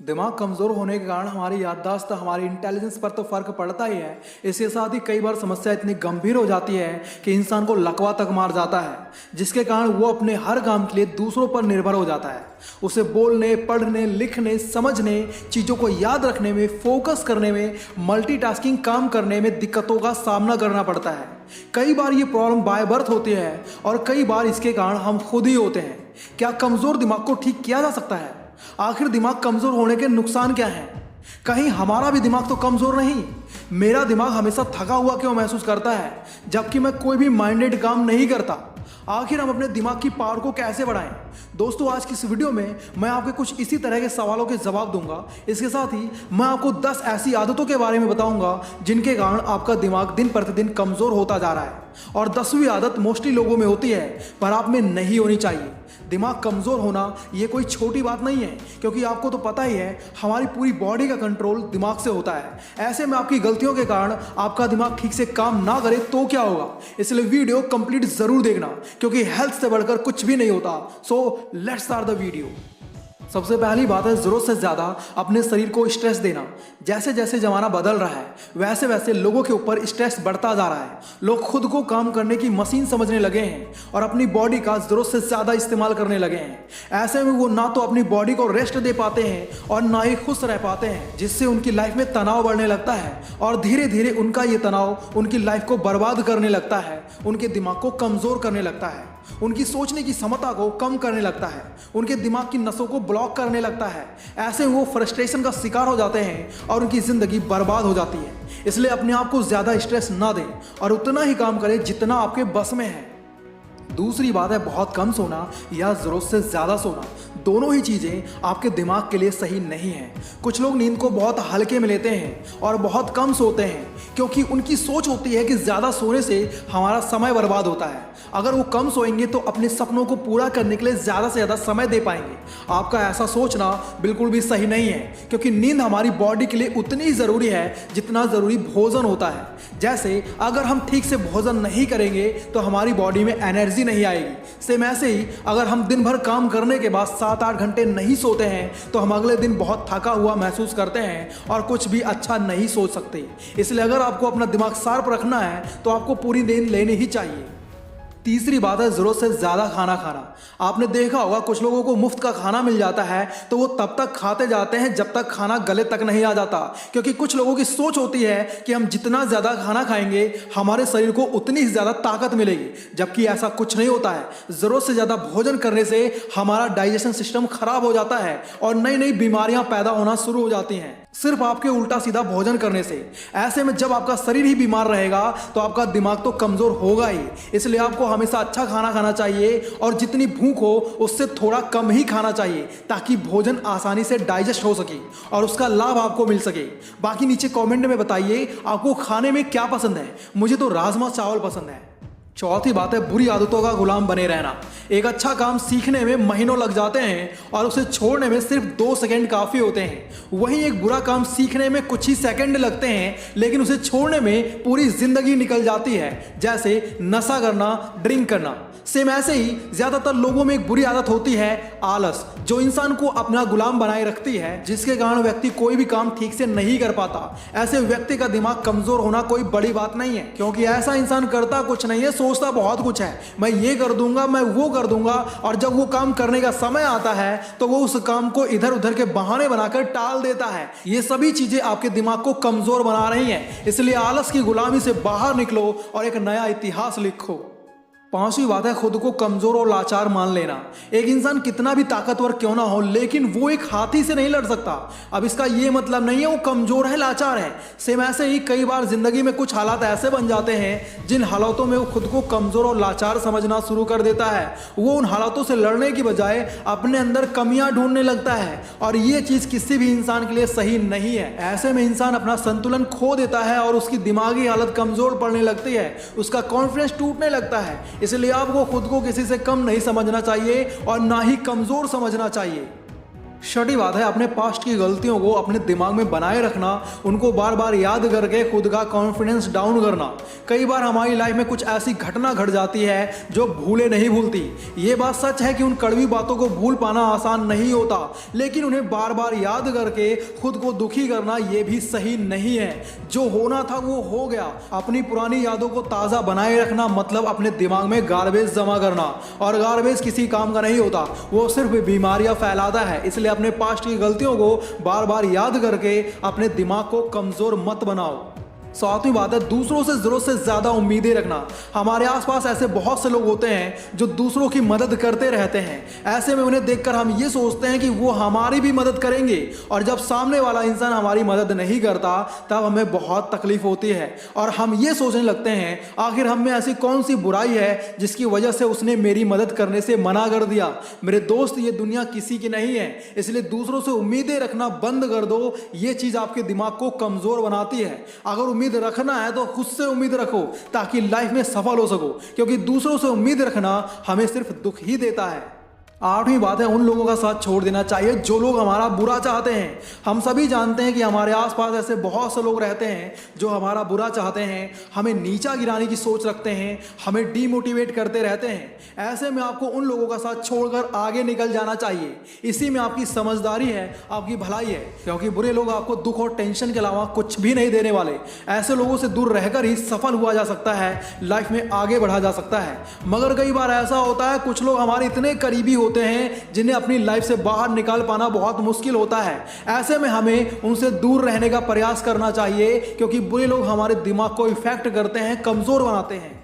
दिमाग कमज़ोर होने के कारण हमारी याददाश्त, हमारी इंटेलिजेंस पर तो फ़र्क पड़ता ही है। इसके साथ ही कई बार समस्या इतनी गंभीर हो जाती है कि इंसान को लकवा तक मार जाता है, जिसके कारण वो अपने हर काम के लिए दूसरों पर निर्भर हो जाता है। उसे बोलने, पढ़ने, लिखने, समझने, चीज़ों को याद रखने में, फोकस करने में, मल्टीटास्किंग काम करने में दिक्कतों का सामना करना पड़ता है। कई बार ये प्रॉब्लम बाय बर्थ होती है और कई बार इसके कारण हम खुद ही होते हैं। क्या कमज़ोर दिमाग को ठीक किया जा सकता है? आखिर दिमाग कमज़ोर होने के नुकसान क्या हैं? कहीं हमारा भी दिमाग तो कमज़ोर नहीं? मेरा दिमाग हमेशा थका हुआ क्यों महसूस करता है जबकि मैं कोई भी माइंडेड काम नहीं करता? आखिर हम अपने दिमाग की पावर को कैसे बढ़ाएं? दोस्तों, आज की इस वीडियो में मैं आपके कुछ इसी तरह के सवालों के जवाब दूंगा। इसके साथ ही मैं आपको 10 ऐसी आदतों के बारे में बताऊंगा जिनके कारण आपका दिमाग दिन प्रतिदिन कमज़ोर होता जा रहा है। और 10वीं आदत मोस्टली लोगों में होती है पर आप में नहीं होनी चाहिए। दिमाग कमज़ोर होना ये कोई छोटी बात नहीं है, क्योंकि आपको तो पता ही है हमारी पूरी बॉडी का कंट्रोल दिमाग से होता है। ऐसे में आपकी गलतियों के कारण आपका दिमाग ठीक से काम ना करे तो क्या होगा? इसलिए वीडियो कंप्लीट जरूर देखना, क्योंकि हेल्थ से बढ़कर कुछ भी नहीं होता। So let's start the video. सबसे पहली बात है ज़रूरत से ज़्यादा अपने शरीर को स्ट्रेस देना। जैसे जैसे ज़माना बदल रहा है वैसे वैसे लोगों के ऊपर स्ट्रेस बढ़ता जा रहा है। लोग खुद को काम करने की मशीन समझने लगे हैं और अपनी बॉडी का ज़रूरत से ज़्यादा इस्तेमाल करने लगे हैं। ऐसे में वो ना तो अपनी बॉडी को रेस्ट दे पाते हैं और ना ही खुश रह पाते हैं, जिससे उनकी लाइफ में तनाव बढ़ने लगता है और धीरे धीरे उनका ये तनाव उनकी लाइफ को बर्बाद करने लगता है, उनके दिमाग को कमज़ोर करने लगता है, उनकी सोचने की क्षमता को कम करने लगता है, उनके दिमाग की नसों को ब्लॉक करने लगता है। ऐसे वो फ्रस्ट्रेशन का शिकार हो जाते हैं और उनकी ज़िंदगी बर्बाद हो जाती है। इसलिए अपने आप को ज़्यादा स्ट्रेस ना दें और उतना ही काम करें जितना आपके बस में है। दूसरी बात है बहुत कम सोना या ज़रूरत से ज़्यादा सोना। दोनों ही चीज़ें आपके दिमाग के लिए सही नहीं हैं। कुछ लोग नींद को बहुत हल्के में लेते हैं और बहुत कम सोते हैं, क्योंकि उनकी सोच होती है कि ज़्यादा सोने से हमारा समय बर्बाद होता है। अगर वो कम सोएंगे तो अपने सपनों को पूरा करने के लिए ज़्यादा से ज़्यादा समय दे पाएंगे। आपका ऐसा सोचना बिल्कुल भी सही नहीं है, क्योंकि नींद हमारी बॉडी के लिए उतनी ही ज़रूरी है जितना ज़रूरी भोजन होता है। जैसे अगर हम ठीक से भोजन नहीं करेंगे तो हमारी बॉडी में एनर्जी नहीं आएगी। सेम ऐसे ही अगर हम दिन भर काम करने के बाद 7-8 घंटे नहीं सोते हैं तो हम अगले दिन बहुत थका हुआ महसूस करते हैं और कुछ भी अच्छा नहीं सोच सकते। इसलिए अगर आपको अपना दिमाग शार्प रखना है तो आपको पूरी नींद लेनी ही चाहिए। तीसरी बात है ज़रूरत से ज़्यादा खाना खाना। आपने देखा होगा कुछ लोगों को मुफ्त का खाना मिल जाता है तो वो तब तक खाते जाते हैं जब तक खाना गले तक नहीं आ जाता, क्योंकि कुछ लोगों की सोच होती है कि हम जितना ज़्यादा खाना खाएंगे हमारे शरीर को उतनी ही ज़्यादा ताकत मिलेगी, जबकि ऐसा कुछ नहीं होता है। ज़रूरत से ज़्यादा भोजन करने से हमारा डाइजेशन सिस्टम खराब हो जाता है और नई नई बीमारियां पैदा होना शुरू हो जाती हैं सिर्फ आपके उल्टा सीधा भोजन करने से। ऐसे में जब आपका शरीर ही बीमार रहेगा तो आपका दिमाग तो कमज़ोर होगा ही। इसलिए आपको हमेशा अच्छा खाना खाना चाहिए और जितनी भूख हो उससे थोड़ा कम ही खाना चाहिए, ताकि भोजन आसानी से डाइजेस्ट हो सके और उसका लाभ आपको मिल सके। बाकी नीचे कमेंट में बताइए आपको खाने में क्या पसंद है। मुझे तो राजमा चावल पसंद है। चौथी बात है बुरी आदतों का गुलाम बने रहना। एक अच्छा काम सीखने में महीनों लग जाते हैं और उसे छोड़ने में सिर्फ 2 सेकंड काफ़ी होते हैं। वहीं एक बुरा काम सीखने में कुछ ही सेकंड लगते हैं, लेकिन उसे छोड़ने में पूरी जिंदगी निकल जाती है। जैसे नशा करना, ड्रिंक करना। सेम ऐसे ही ज़्यादातर लोगों में एक बुरी आदत होती है आलस, जो इंसान को अपना गुलाम बनाए रखती है, जिसके कारण व्यक्ति कोई भी काम ठीक से नहीं कर पाता। ऐसे व्यक्ति का दिमाग कमज़ोर होना कोई बड़ी बात नहीं है, क्योंकि ऐसा इंसान करता कुछ नहीं है, सोचता बहुत कुछ है। मैं ये कर दूंगा, मैं वो कर दूंगा, और जब वो काम करने का समय आता है तो वो उस काम को इधर उधर के बहाने बनाकर टाल देता है। ये सभी चीजें आपके दिमाग को कमजोर बना रही हैं। इसलिए आलस की गुलामी से बाहर निकलो और एक नया इतिहास लिखो। पांचवी बात है खुद को कमजोर और लाचार मान लेना। एक इंसान कितना भी ताकतवर क्यों ना हो, लेकिन वो एक हाथी से नहीं लड़ सकता। अब इसका ये मतलब नहीं है वो कमजोर है, लाचार है। सेम ऐसे ही कई बार जिंदगी में कुछ हालात ऐसे बन जाते हैं जिन हालातों में वो खुद को कमजोर और लाचार समझना शुरू कर देता है। वो उन हालातों से लड़ने की बजाय अपने अंदर कमियां ढूंढने लगता है, और ये चीज किसी भी इंसान के लिए सही नहीं है। ऐसे में इंसान अपना संतुलन खो देता है और उसकी दिमागी हालत कमजोर पड़ने लगती है, उसका कॉन्फिडेंस टूटने लगता है। इसलिए आपको खुद को किसी से कम नहीं समझना चाहिए और ना ही कमजोर समझना चाहिए। छठी बात है अपने पास्ट की गलतियों को अपने दिमाग में बनाए रखना, उनको बार बार याद करके खुद का कॉन्फिडेंस डाउन करना। कई बार हमारी लाइफ में कुछ ऐसी घटना घट जाती है जो भूले नहीं भूलती। ये बात सच है कि उन कड़वी बातों को भूल पाना आसान नहीं होता, लेकिन उन्हें बार बार याद करके खुद को दुखी करना ये भी सही नहीं है। जो होना था वो हो गया। अपनी पुरानी यादों को ताज़ा बनाए रखना मतलब अपने दिमाग में गार्बेज जमा करना, और गार्बेज किसी काम का नहीं होता, वो सिर्फ बीमारियां फैलाता है। इसलिए अपने पास्ट की गलतियों को बार बार याद करके अपने दिमाग को कमजोर मत बनाओ। सातवीं बात है दूसरों से जरूरत से ज्यादा उम्मीदें रखना। हमारे आसपास ऐसे बहुत से लोग होते हैं जो दूसरों की मदद करते रहते हैं। ऐसे में उन्हें देखकर हम ये सोचते हैं कि वो हमारी भी मदद करेंगे, और जब सामने वाला इंसान हमारी मदद नहीं करता तब हमें बहुत तकलीफ होती है और हम ये सोचने लगते हैं आखिर हम में ऐसी कौन सी बुराई है जिसकी वजह से उसने मेरी मदद करने से मना कर दिया। मेरे दोस्त, ये दुनिया किसी की नहीं है, इसलिए दूसरों से उम्मीदें रखना बंद कर दो। ये चीज आपके दिमाग को कमजोर बनाती है। अगर उम्मीद रखना है तो खुद से उम्मीद रखो ताकि लाइफ में सफल हो सको, क्योंकि दूसरों से उम्मीद रखना हमें सिर्फ दुख ही देता है। आठवीं बात है उन लोगों का साथ छोड़ देना चाहिए जो लोग हमारा बुरा चाहते हैं। हम सभी जानते हैं कि हमारे आसपास ऐसे बहुत से लोग रहते हैं जो हमारा बुरा चाहते हैं, हमें नीचा गिराने की सोच रखते हैं, हमें डीमोटिवेट करते रहते हैं। ऐसे में आपको उन लोगों का साथ छोड़कर आगे निकल जाना चाहिए। इसी में आपकी समझदारी है, आपकी भलाई है, क्योंकि बुरे लोग आपको दुख और टेंशन के अलावा कुछ भी नहीं देने वाले। ऐसे लोगों से दूर रहकर ही सफल हुआ जा सकता है, लाइफ में आगे बढ़ा जा सकता है। मगर कई बार ऐसा होता है कुछ लोग हमारे इतने करीबी होते हैं जिन्हें अपनी लाइफ से बाहर निकाल पाना बहुत मुश्किल होता है। ऐसे में हमें उनसे दूर रहने का प्रयास करना चाहिए, क्योंकि बुरे लोग हमारे दिमाग को इफेक्ट करते हैं, कमजोर बनाते हैं।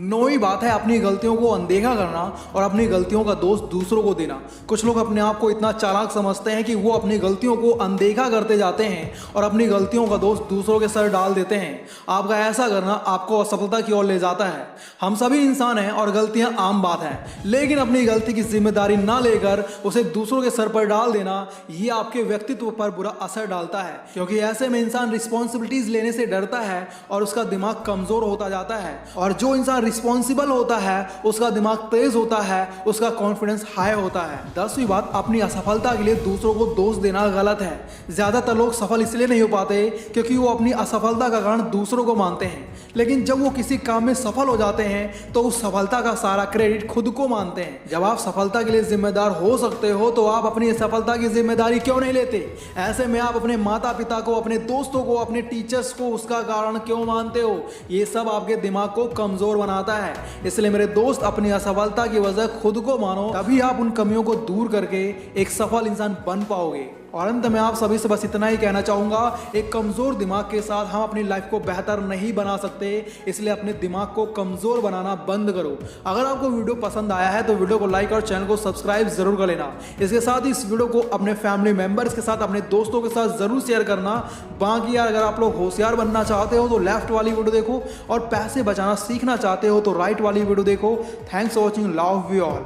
नौवीं बात है अपनी गलतियों को अनदेखा करना और अपनी गलतियों का दोष दूसरों को देना। कुछ लोग अपने आप को इतना चालाक समझते हैं कि वो अपनी गलतियों को अनदेखा करते जाते हैं और अपनी गलतियों का दोष दूसरों के सर डाल देते हैं। आपका ऐसा करना आपको असफलता की ओर ले जाता है। हम सभी इंसान हैं और गलतियां आम बात है, लेकिन अपनी गलती की जिम्मेदारी ना लेकर उसे दूसरों के सर पर डाल देना ये आपके व्यक्तित्व पर बुरा असर डालता है, क्योंकि ऐसे में इंसान रिस्पॉन्सिबिलिटीज लेने से डरता है और उसका दिमाग कमजोर होता जाता है। और जो इंसान रिस्पॉन्सिबल होता है उसका दिमाग तेज होता है, उसका कॉन्फिडेंस हाई होता है। 10वीं बात अपनी असफलता के लिए दूसरों को दोष देना गलत है। ज्यादातर लोग सफल इसलिए नहीं हो पाते क्योंकि वो अपनी असफलता का कारण दूसरों को मानते हैं, लेकिन जब वो किसी काम में सफल हो जाते हैं तो उस सफलता का सारा क्रेडिट खुद को मानते हैं। जब आप सफलता के लिए जिम्मेदार हो सकते हो तो आप अपनी सफलता की जिम्मेदारी क्यों नहीं लेते? ऐसे में आप अपने माता पिता को, अपने दोस्तों को, अपने टीचर्स को उसका कारण क्यों मानते हो? ये सब आपके दिमाग को कमजोर बनाता है। इसलिए मेरे दोस्त, अपनी असफलता की वजह खुद को मानो, तभी आप उन कमियों को दूर करके एक सफल इंसान बन पाओगे। और अंत में आप सभी से बस इतना ही कहना चाहूंगा, एक कमजोर दिमाग के साथ हम अपनी लाइफ को बेहतर नहीं बना सकते, इसलिए अपने दिमाग को कमजोर बनाना बंद करो। अगर आपको वीडियो पसंद आया है तो वीडियो को लाइक और चैनल को सब्सक्राइब जरूर कर लेना। इसके साथ ही इस वीडियो को अपने फैमिली मेंबर्स के साथ, अपने दोस्तों के साथ जरूर शेयर करना। बाकी यार, अगर आप लोग होशियार बनना चाहते हो तो लेफ्ट वाली वीडियो देखो, और पैसे बचाना सीखना चाहते हो तो राइट वाली वीडियो देखो। Thanks for watching, love you all.